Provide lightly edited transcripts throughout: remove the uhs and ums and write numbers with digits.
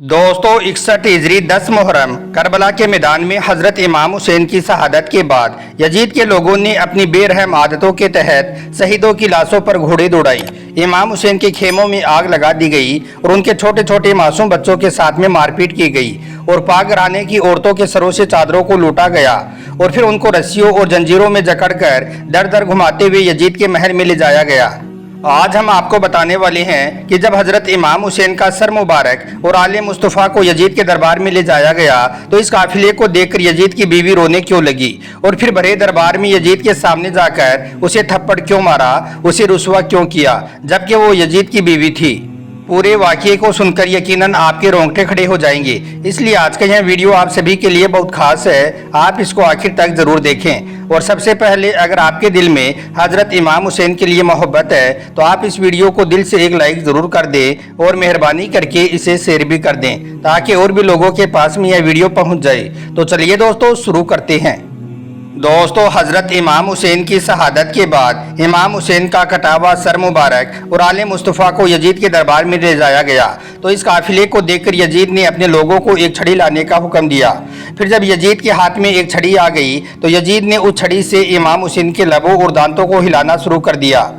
दोस्तों 61 हिजरी 10 मुहर्रम करबला के मैदान में हजरत इमाम हुसैन की शहादत के बाद यजीद के लोगों ने अपनी बेरहम आदतों के तहत शहीदों की लाशों पर घोड़े दौड़ाई। इमाम हुसैन के खेमों में आग लगा दी गई और उनके छोटे छोटे मासूम बच्चों के साथ में मारपीट की गई और पाक घराने की औरतों के सरों से चादरों को लूटा गया और फिर उनको रस्सियों और जंजीरों में जकड़कर दर दर घुमाते हुए यजीद के महल में ले जाया गया। आज हम आपको बताने वाले हैं कि जब हजरत इमाम हुसैन का सर मुबारक और आले मुस्तफ़ा को यजीद के दरबार में ले जाया गया तो इस काफिले को देखकर यजीद की बीवी रोने क्यों लगी और फिर भरे दरबार में यजीद के सामने जाकर उसे थप्पड़ क्यों मारा, उसे रुसवा क्यों किया जबकि वो यजीद की बीवी थी। पूरे वाक़ये को सुनकर यकीनन आपके रोंगटे खड़े हो जाएंगे, इसलिए आज का यह वीडियो आप सभी के लिए बहुत खास है। आप इसको आखिर तक ज़रूर देखें। और सबसे पहले अगर आपके दिल में हज़रत इमाम हुसैन के लिए मोहब्बत है तो आप इस वीडियो को दिल से एक लाइक ज़रूर कर दें और मेहरबानी करके इसे शेयर भी कर दें ताकि और भी लोगों के पास में यह वीडियो पहुँच जाए। तो चलिए दोस्तों शुरू करते हैं। दोस्तों हजरत इमाम हुसैन की शहादत के बाद इमाम हुसैन का कटा हुआ सर मुबारक और आले मुस्तफ़ा को यजीद के दरबार में ले जाया गया तो इस काफिले को देखकर यजीद ने अपने लोगों को एक छड़ी लाने का हुक्म दिया। फिर जब यजीद के हाथ में एक छड़ी आ गई तो यजीद ने उस छड़ी से इमाम हुसैन के लबों और दांतों को हिलाना शुरू कर दिया।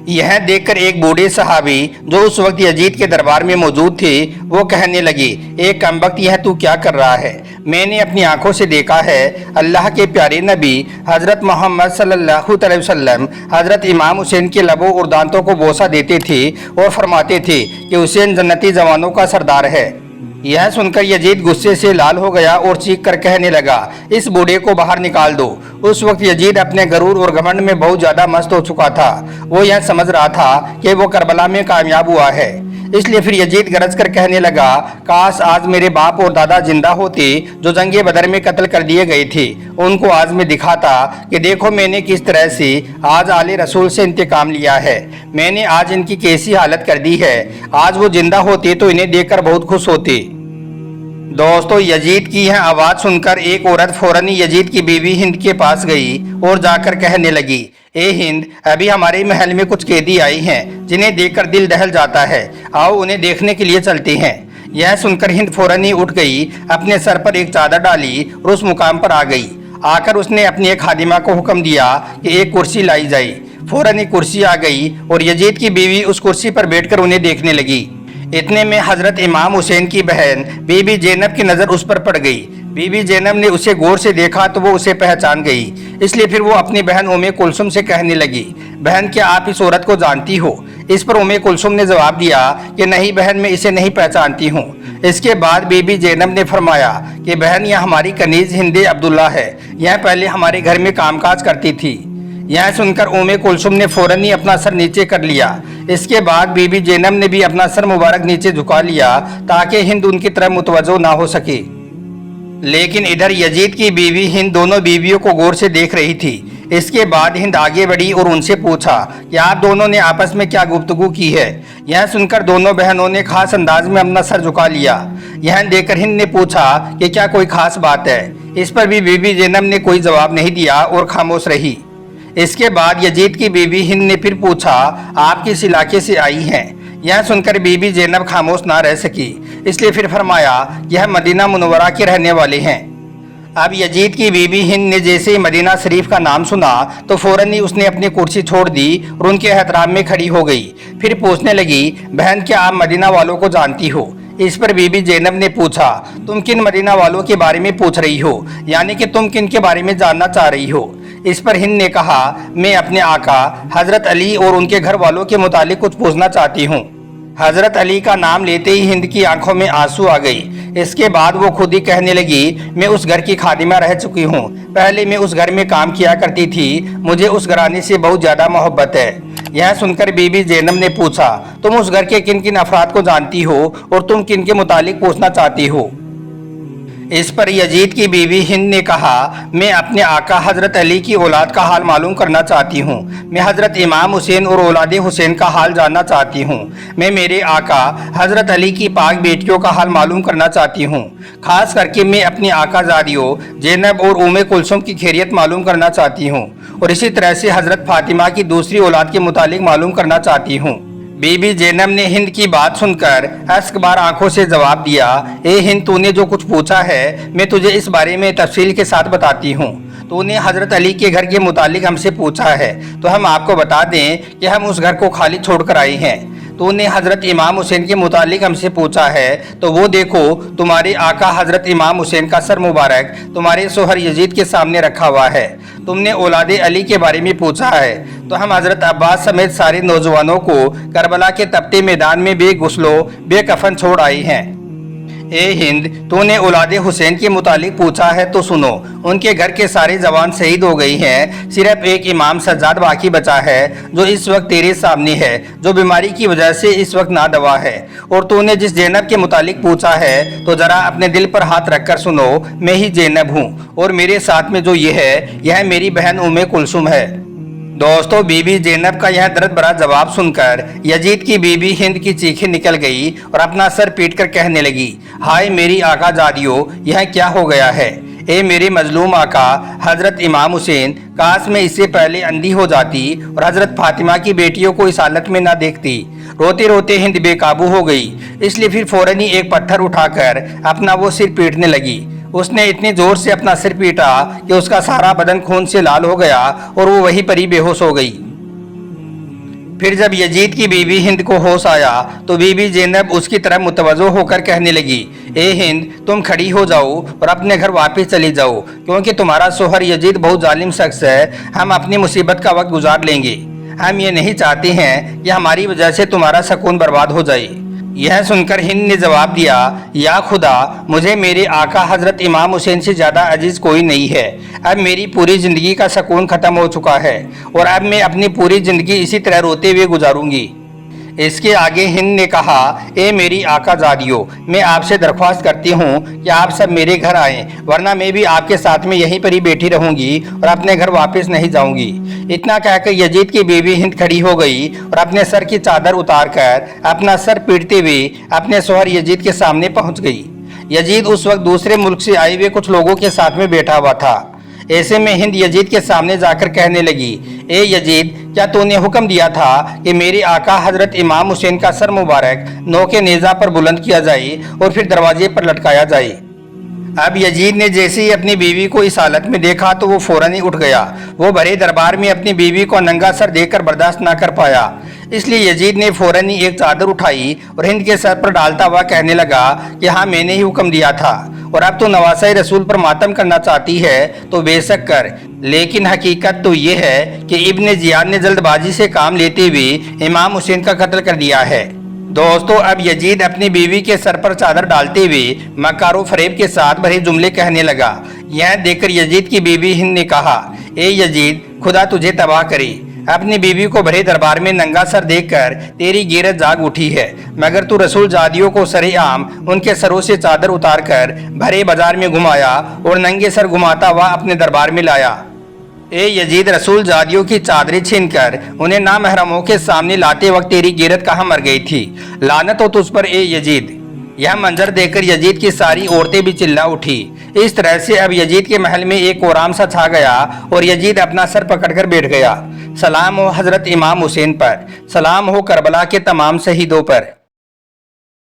यह देखकर एक बूढ़े सहाबी जो उस वक्त यजीद के दरबार में मौजूद थे वो कहने लगे, एक कमबख्त यह तू क्या कर रहा है? मैंने अपनी आंखों से देखा है अल्लाह के प्यारे नबी हजरत मोहम्मद सल्लल्लाहु अलैहि वसल्लम हजरत इमाम हुसैन के लबों और दांतों को बोसा देते थे और फरमाते थे कि हुसैन जन्नती जवानों का सरदार है। यह सुनकर यजीद गुस्से से लाल हो गया और चीख कर कहने लगा, इस बूढ़े को बाहर निकाल दो। उस वक्त यजीद अपने गरूर और घमंड में बहुत ज्यादा मस्त हो चुका था। वो यह समझ रहा था कि वो करबला में कामयाब हुआ है, इसलिए फिर यजीद गरज कर कहने लगा, काश आज मेरे बाप और दादा जिंदा होते जो जंगे बदर में कत्ल कर दिए गए थे। उनको आज मैं दिखाता कि देखो मैंने किस तरह से आज आले रसूल से इंतकाम लिया है, मैंने आज इनकी कैसी हालत कर दी है। आज वो जिंदा होते तो इन्हें देखकर बहुत खुश होते। दोस्तों यजीद की यह आवाज़ सुनकर एक औरत फौरन ही यजीद की बीवी हिंद के पास गई और जाकर कहने लगी, ए हिंद, अभी हमारे महल में कुछ कैदी आई हैं जिन्हें देखकर दिल दहल जाता है, आओ उन्हें देखने के लिए चलते हैं। यह सुनकर हिंद फौरन ही उठ गई, अपने सर पर एक चादर डाली और उस मुकाम पर आ गई। आकर उसने अपनी एक खादिमा को हुक्म दिया कि एक कुर्सी लाई जाए। फौरन ही कुर्सी आ गई और यजीद की बीवी उस कुर्सी पर बैठकर उन्हें देखने लगी। इतने में हजरत इमाम हुसैन की बहन बीबी जैनब की नज़र उस पर पड़ गई। बीबी जैनब ने उसे गौर से देखा तो वो उसे पहचान गई, इसलिए फिर वो अपनी बहन उम्मे कुलसुम से कहने लगी, बहन क्या आप इस औरत को जानती हो? इस पर उम्मे कुलसुम ने जवाब दिया कि नहीं बहन, मैं इसे नहीं पहचानती हूँ। इसके बाद बीबी जैनब ने फरमाया कि बहन यह हमारी कनीज हिंदे अब्दुल्ला है, यह पहले हमारे घर में कामकाज करती थी। यह सुनकर उम्मे कुलसुम ने फौरन ही अपना सर नीचे कर लिया। इसके बाद बीबी जैनब ने भी अपना सर मुबारक नीचे झुका लिया ताकि हिंद उनकी तरफ मुतवज्जो ना हो सके। लेकिन इधर यजीद की बीवी हिंद दोनों बीवियों को गौर से देख रही थी। इसके बाद हिंद आगे बढ़ी और उनसे पूछा कि आप दोनों ने आपस में क्या गुफ्तगू की है। यह सुनकर दोनों बहनों ने खास अंदाज में अपना सर झुका लिया। यह देखकर हिंद ने पूछा कि क्या कोई खास बात है। इस पर भी बीबी जैनब ने कोई जवाब नहीं दिया और खामोश रही। इसके बाद यजीद की बीवी हिंद ने फिर पूछा, आप किस इलाके से आई हैं? यह सुनकर बीबी जैनब खामोश ना रह सकी, इसलिए फिर फरमाया कि यह मदीना मुनव्वरा के रहने वाले हैं। अब यजीद की बीवी हिंद ने जैसे ही मदीना शरीफ का नाम सुना तो फौरन ही उसने अपनी कुर्सी छोड़ दी और उनके एहतराम में खड़ी हो गई। फिर पूछने लगी, बहन क्या आप मदीना वालों को जानती हो? इस पर बीबी जैनब ने पूछा, तुम किन मदीना वालों के बारे में पूछ रही हो, यानी कि तुम किन के बारे में जानना चाह रही हो? इस पर हिंद ने कहा, मैं अपने आका हजरत अली और उनके घर वालों के मुतालिक कुछ पूछना चाहती हूँ। हजरत अली का नाम लेते ही हिंद की आंखों में आंसू आ गई। इसके बाद वो खुद ही कहने लगी, मैं उस घर की खादिमा रह चुकी हूँ, पहले मैं उस घर में काम किया करती थी, मुझे उस घराने से बहुत ज़्यादा मोहब्बत है। यह सुनकर बीबी जैनब ने पूछा, तुम उस घर के किन किन अफराद को जानती हो और तुम किन के मुतालिक पूछना चाहती हो? इस पर यजीद की बीवी हिंद ने कहा, मैं अपने आका हजरत अली की औलाद का हाल मालूम करना चाहती हूँ। मैं हजरत इमाम हुसैन और औलाद हुसैन का हाल जानना चाहती हूँ। मैं मेरे आका हजरत अली की पाक बेटियों का हाल मालूम करना चाहती हूँ। खास करके मैं अपनी आकाज़ादियों जैनब और उम्मे कुलसुम की खैरियत मालूम करना चाहती हूँ और इसी तरह से हजरत फातिमा की दूसरी औलाद के मुतालिक मालूम करना चाहती हूँ। बीबी जैनब ने हिंद की बात सुनकर अश्कबार आंखों से जवाब दिया, ए हिंद, तूने जो कुछ पूछा है मैं तुझे इस बारे में तफसील के साथ बताती हूँ। तूने हजरत अली के घर के मुतालिक हमसे पूछा है तो हम आपको बता दें कि हम उस घर को खाली छोड़कर आए हैं। तूने हजरत इमाम हुसैन के मुतालिक हमसे पूछा है तो वो देखो, तुम्हारे आका हजरत इमाम हुसैन का सर मुबारक तुम्हारे शोहर यजीद के सामने रखा हुआ है। तुमने औलादे अली के बारे में पूछा है तो हम हजरत अब्बास समेत सारे नौजवानों को करबला के तपते मैदान में बेगुस्लो बेकफन छोड़ आए हैं। ए हिंद, तूने औलादे हुसैन के मुतालिक पूछा है तो सुनो, उनके घर के सारे जवान शहीद हो गई हैं, सिर्फ एक इमाम सज्जाद बाकी बचा है जो इस वक्त तेरे सामने है, जो बीमारी की वजह से इस वक्त नादवा है। और तूने जिस जैनब के मुतालिक पूछा है तो जरा अपने दिल पर हाथ रखकर सुनो, मैं ही जैनब हूँ और मेरे साथ में जो ये है यह मेरी बहन उम्मे कुलसुम है। दोस्तों, बीबी जैनब का यह दर्द भरा जवाब सुनकर यजीद की बीबी हिंद की चीखें निकल गई और अपना सर पीटकर कहने लगी, हाय मेरी आका जादियो, यह क्या हो गया है। ए मेरे मजलूम आका हजरत इमाम हुसैन, काश मैं इससे पहले अंधी हो जाती और हजरत फातिमा की बेटियों को इस हालत में ना देखती। रोते रोते हिंद बेकाबू हो गई, इसलिए फिर फौरन ही एक पत्थर उठाकर अपना वो सिर पीटने लगी। उसने इतने जोर से अपना सिर पीटा कि उसका सारा बदन खून से लाल हो गया और वो वहीं पर ही बेहोश हो गई। फिर जब यजीद की बीबी हिंद को होश आया तो बीबी जैनब उसकी तरफ मुतवज्जो होकर कहने लगी, ए हिंद, तुम खड़ी हो जाओ और अपने घर वापस चली जाओ, क्योंकि तुम्हारा शोहर यजीद बहुत जालिम शख्स है। हम अपनी मुसीबत का वक्त गुजार लेंगे। हम ये नहीं चाहते हैं कि हमारी वजह से तुम्हारा सुकून बर्बाद हो जाए। यह सुनकर हिंद ने जवाब दिया, या खुदा, मुझे मेरे आका हजरत इमाम हुसैन से ज़्यादा अजीज कोई नहीं है। अब मेरी पूरी ज़िंदगी का सुकून ख़त्म हो चुका है और अब मैं अपनी पूरी ज़िंदगी इसी तरह रोते हुए गुजारूंगी। इसके आगे हिंद ने कहा, ए मेरी आका जादियो, मैं आपसे दरख्वास्त करती हूँ कि आप सब मेरे घर आएँ, वरना मैं भी आपके साथ में यहीं पर ही बैठी रहूँगी और अपने घर वापस नहीं जाऊँगी। इतना कहकर यजीद की बीवी हिंद खड़ी हो गई और अपने सर की चादर उतारकर अपना सर पीटते हुए अपने शोहर यजीद के सामने पहुँच गई। यजीद उस वक्त दूसरे मुल्क से आए हुए कुछ लोगों के साथ में बैठा हुआ था। ऐसे में हिंद यजीद के सामने जाकर कहने लगी, ए यजीद, क्या तूने हुक्म दिया था कि मेरे आका हजरत इमाम हुसैन का सर मुबारक नौके नेजा पर बुलंद किया जाए और फिर दरवाजे पर लटकाया जाए। अब यजीद ने जैसे ही अपनी बीवी को इस हालत में देखा तो वो फौरन ही उठ गया। वो भरे दरबार में अपनी बीवी को नंगा सर देखकर बर्दाश्त ना कर पाया, इसलिए यजीद ने फौरन ही एक चादर उठाई और हिंद के सर पर डालता हुआ कहने लगा कि हाँ, मैंने ही हुक्म दिया था और अब तो नवासा रसूल पर मातम करना चाहती है तो बेशक कर, लेकिन हकीकत तो ये है कि इब्ने जियाद ने जल्दबाजी से काम लेते हुए इमाम हुसैन का कत्ल कर दिया है। दोस्तों, अब यजीद अपनी बीवी के सर पर चादर डालते हुए मकारो फरेब के साथ भरे जुमले कहने लगा। यह देखकर यजीद की बीवी हिंद ने कहा, ए यजीद, खुदा तुझे तबाह करे। अपनी बीवी को भरे दरबार में नंगा सर देखकर तेरी गैरत जाग उठी है, मगर तू रसूल जादियों को सरेआम उनके सरों से चादर उतारकर भरे बाजार में घुमाया और नंगे सर घुमाता हुआ अपने दरबार में लाया। ए यजीद, रसूल जादियों की चादरें छीनकर उन्हें नामहरमों के सामने लाते वक्त तेरी गैरत कहाँ मर गई थी। लानत हो तुझ पर ए यजीद। यह मंजर देखकर यजीद की सारी औरतें भी चिल्ला उठी। इस तरह से अब यजीद के महल में एक कोराम सा छा गया और यजीद अपना सर पकड़कर बैठ गया। सलाम हो हजरत इमाम हुसैन पर, सलाम हो करबला के तमाम शहीदों पर।